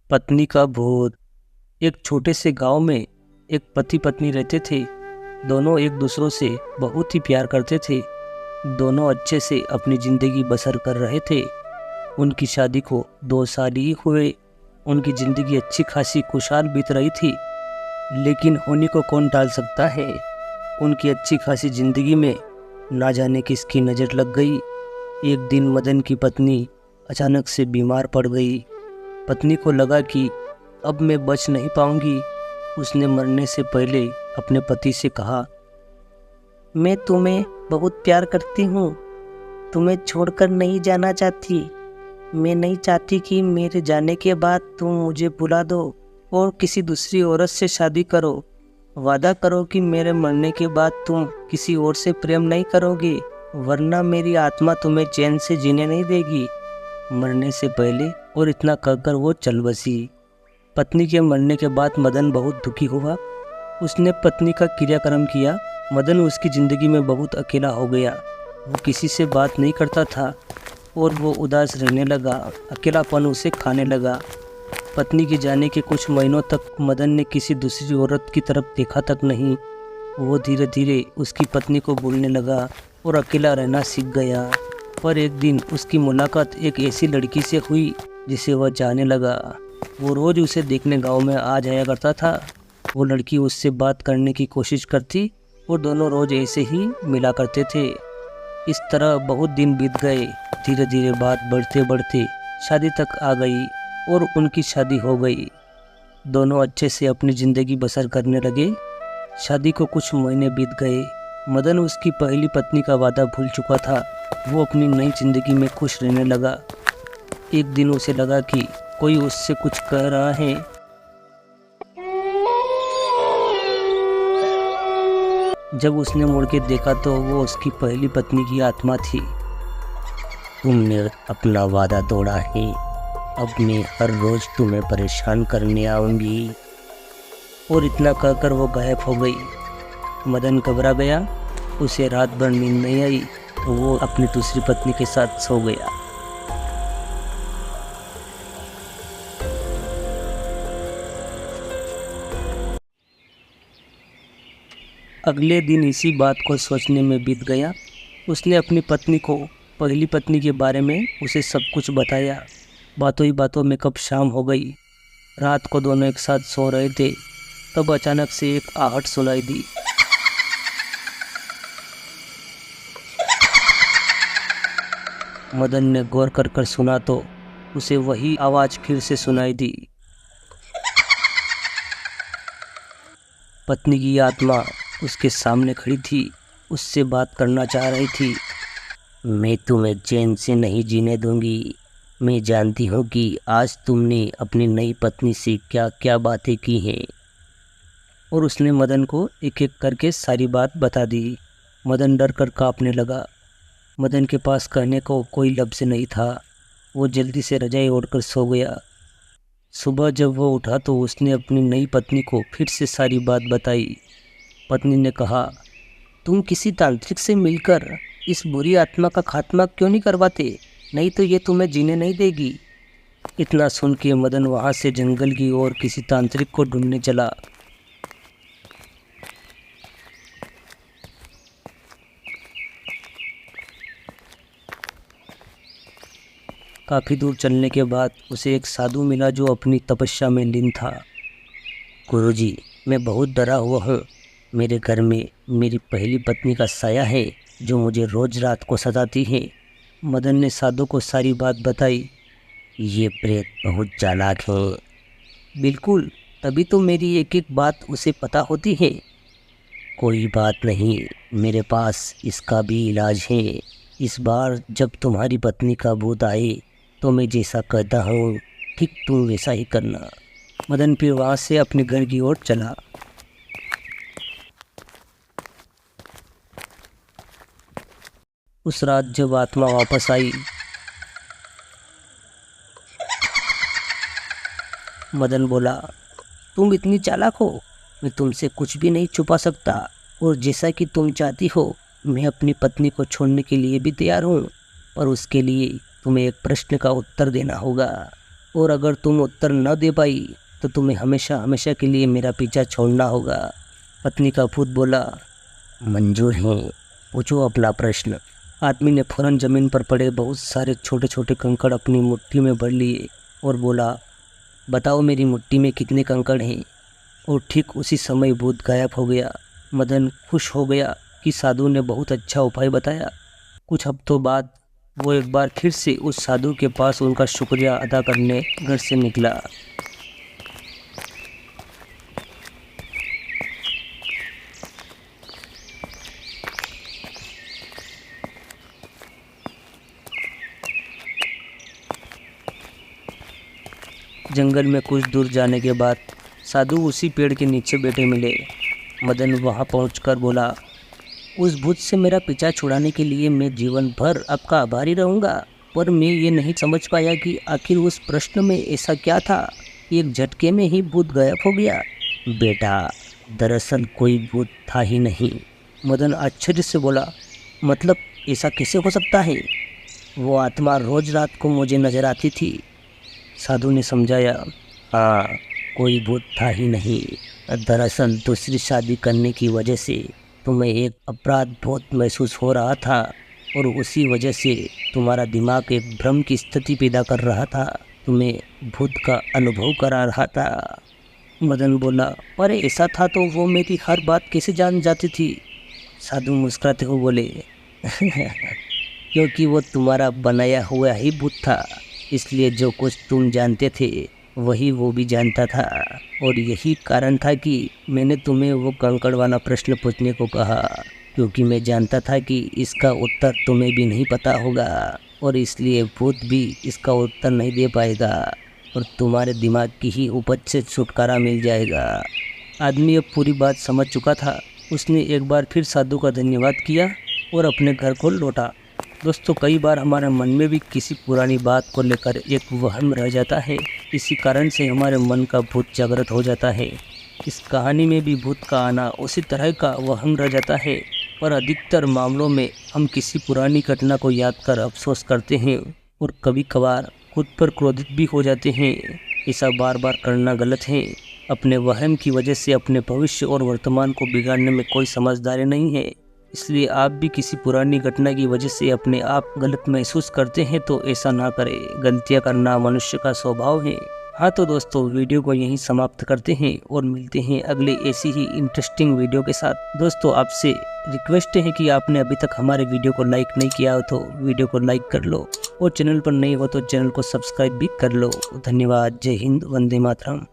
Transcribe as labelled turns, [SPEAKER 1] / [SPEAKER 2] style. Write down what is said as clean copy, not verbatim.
[SPEAKER 1] पत्नी का भूत। एक छोटे से गांव में एक पति पत्नी रहते थे। दोनों एक दूसरों से बहुत ही प्यार करते थे। दोनों अच्छे से अपनी ज़िंदगी बसर कर रहे थे। उनकी शादी को 2 साल ही हुए। उनकी ज़िंदगी अच्छी खासी खुशहाल बीत रही थी। लेकिन होने को कौन टाल सकता है। उनकी अच्छी खासी ज़िंदगी में ना जाने किसकी नज़र लग गई। एक दिन मदन की पत्नी अचानक से बीमार पड़ गई। पत्नी को लगा कि अब मैं बच नहीं पाऊंगी। उसने मरने से पहले अपने पति से कहा, मैं तुम्हें बहुत प्यार करती हूँ, तुम्हें छोड़कर नहीं जाना चाहती। मैं नहीं चाहती कि मेरे जाने के बाद तुम मुझे भुला दो और किसी दूसरी औरत से शादी करो। वादा करो कि मेरे मरने के बाद तुम किसी और से प्रेम नहीं करोगे, वरना मेरी आत्मा तुम्हें चैन से जीने नहीं देगी। मरने से पहले और इतना कहकर वो चल बसी। पत्नी के मरने के बाद मदन बहुत दुखी हुआ। उसने पत्नी का क्रियाक्रम किया। मदन उसकी ज़िंदगी में बहुत अकेला हो गया। वो किसी से बात नहीं करता था और वो उदास रहने लगा। अकेलापन उसे खाने लगा। पत्नी के जाने के कुछ महीनों तक मदन ने किसी दूसरी औरत की तरफ देखा तक नहीं। वो धीरे धीरे उसकी पत्नी को भूलने लगा और अकेला रहना सीख गया। पर एक दिन उसकी मुलाकात एक ऐसी लड़की से हुई जिसे वह चाहने लगा। वो रोज़ उसे देखने गांव में आ जाया करता था। वो लड़की उससे बात करने की कोशिश करती और दोनों रोज़ ऐसे ही मिला करते थे। इस तरह बहुत दिन बीत गए। धीरे धीरे बात बढ़ते बढ़ते शादी तक आ गई और उनकी शादी हो गई। दोनों अच्छे से अपनी ज़िंदगी बसर करने लगे। शादी को कुछ महीने बीत गए। मदन उसकी पहली पत्नी का वादा भूल चुका था। वो अपनी नई ज़िंदगी में खुश रहने लगा। एक दिन उसे लगा कि कोई उससे कुछ कह रहा है। जब उसने मुड़ के देखा तो वो उसकी पहली पत्नी की आत्मा थी। तुमने अपना वादा तोड़ा है। अब मैं हर रोज़ तुम्हें परेशान करने आऊँगी। और इतना कहकर वो गायब हो गई। मदन घबरा गया। उसे रात भर नींद नहीं आई तो वो अपनी दूसरी पत्नी के साथ सो गया। अगले दिन इसी बात को सोचने में बीत गया। उसने अपनी पत्नी को पहली पत्नी के बारे में उसे सब कुछ बताया। बातों ही बातों में कब शाम हो गई। रात को दोनों एक साथ सो रहे थे, तब अचानक से एक आहट सुनाई दी। मदन ने गौर कर सुना तो उसे वही आवाज़ फिर से सुनाई दी। पत्नी की आत्मा उसके सामने खड़ी थी। उससे बात करना चाह रही थी। मैं तुम्हें चैन से नहीं जीने दूंगी। मैं जानती हूँ कि आज तुमने अपनी नई पत्नी से क्या क्या बातें की हैं। और उसने मदन को एक एक करके सारी बात बता दी। मदन डर कर काँपने लगा। मदन के पास कहने को कोई लफ्ज़ नहीं था। वो जल्दी से रजाई ओढ़कर सो गया। सुबह जब वो उठा तो उसने अपनी नई पत्नी को फिर से सारी बात बताई। पत्नी ने कहा, तुम किसी तांत्रिक से मिलकर इस बुरी आत्मा का खात्मा क्यों नहीं करवाते, नहीं तो ये तुम्हें जीने नहीं देगी। इतना सुन के मदन वहाँ से जंगल की ओर किसी तांत्रिक को ढूंढने चला। काफ़ी दूर चलने के बाद उसे एक साधु मिला जो अपनी तपस्या में लीन था। गुरुजी, मैं बहुत डरा हुआ हूँ। मेरे घर में मेरी पहली पत्नी का साया है जो मुझे रोज़ रात को सताती है। मदन ने साधु को सारी बात बताई। ये प्रेत बहुत चालाक है। बिल्कुल, तभी तो मेरी एक एक बात उसे पता होती है। कोई बात नहीं, मेरे पास इसका भी इलाज है। इस बार जब तुम्हारी पत्नी का भूत आए तो मैं जैसा कहता हूँ ठीक तुम वैसा ही करना। मदन फिर वहाँ से अपने घर की ओर चला। उस रात जब आत्मा वापस आई, मदन बोला, तुम इतनी चालाक हो, मैं तुमसे कुछ भी नहीं छुपा सकता। और जैसा कि तुम चाहती हो, मैं अपनी पत्नी को छोड़ने के लिए भी तैयार हूँ, पर उसके लिए तुम्हें एक प्रश्न का उत्तर देना होगा। और अगर तुम उत्तर न दे पाई तो तुम्हें हमेशा हमेशा के लिए मेरा पीछा छोड़ना होगा। पत्नी का भूत बोला, मंजूर है, पूछो अपना प्रश्न। आदमी ने फौरन जमीन पर पड़े बहुत सारे छोटे छोटे कंकड़ अपनी मुट्ठी में भर लिए और बोला, बताओ मेरी मुट्ठी में कितने कंकड़ हैं। और ठीक उसी समय भूत गायब हो गया। मदन खुश हो गया कि साधु ने बहुत अच्छा उपाय बताया। कुछ हफ्तों बाद वो एक बार फिर से उस साधु के पास उनका शुक्रिया अदा करने घर से निकला। जंगल में कुछ दूर जाने के बाद साधु उसी पेड़ के नीचे बैठे मिले। मदन वहां पहुंचकर बोला, उस भूत से मेरा पीछा छुड़ाने के लिए मैं जीवन भर आपका आभारी रहूंगा, पर मैं ये नहीं समझ पाया कि आखिर उस प्रश्न में ऐसा क्या था। एक झटके में ही भूत गायब हो गया। बेटा, दरअसल कोई भूत था ही नहीं। मदन आश्चर्य से बोला, मतलब ऐसा कैसे हो सकता है? वो आत्मा रोज रात को मुझे नजर आती थी। साधु ने समझाया, हाँ, कोई भूत था ही नहीं। दरअसल दूसरी शादी करने की वजह से तुम्हें एक अपराध बोध महसूस हो रहा था और उसी वजह से तुम्हारा दिमाग एक भ्रम की स्थिति पैदा कर रहा था, तुम्हें भूत का अनुभव करा रहा था। मदन बोला, अरे ऐसा था तो वो मेरी हर बात कैसे जान जाती थी? साधु मुस्कुराते हुए बोले, क्योंकि वो तुम्हारा बनाया हुआ ही भूत था, इसलिए जो कुछ तुम जानते थे वही वो भी जानता था। और यही कारण था कि मैंने तुम्हें वो कंकड़ वाला प्रश्न पूछने को कहा, क्योंकि मैं जानता था कि इसका उत्तर तुम्हें भी नहीं पता होगा और इसलिए भूत भी इसका उत्तर नहीं दे पाएगा और तुम्हारे दिमाग की ही उपज से छुटकारा मिल जाएगा। आदमी अब पूरी बात समझ चुका था। उसने एक बार फिर साधु का धन्यवाद किया और अपने घर को लौटा। दोस्तों, कई बार हमारे मन में भी किसी पुरानी बात को लेकर एक वहम रह जाता है। इसी कारण से हमारे मन का भूत जागृत हो जाता है। इस कहानी में भी भूत का आना उसी तरह का वहम रह जाता है, और अधिकतर मामलों में हम किसी पुरानी घटना को याद कर अफसोस करते हैं और कभी कभार खुद पर क्रोधित भी हो जाते हैं। ऐसा बार बार करना गलत है। अपने वहम की वजह से अपने भविष्य और वर्तमान को बिगाड़ने में कोई समझदारी नहीं है। इसलिए आप भी किसी पुरानी घटना की वजह से अपने आप गलत महसूस करते हैं तो ऐसा ना करें। गलतियां करना मनुष्य का स्वभाव है। हाँ तो दोस्तों, वीडियो को यहीं समाप्त करते हैं और मिलते हैं अगले ऐसी ही इंटरेस्टिंग वीडियो के साथ। दोस्तों, आपसे रिक्वेस्ट है कि आपने अभी तक हमारे वीडियो को लाइक नहीं किया हो तो वीडियो को लाइक कर लो और चैनल पर नए हो तो चैनल को सब्सक्राइब भी कर लो। धन्यवाद। जय हिंद, वंदे मातरम।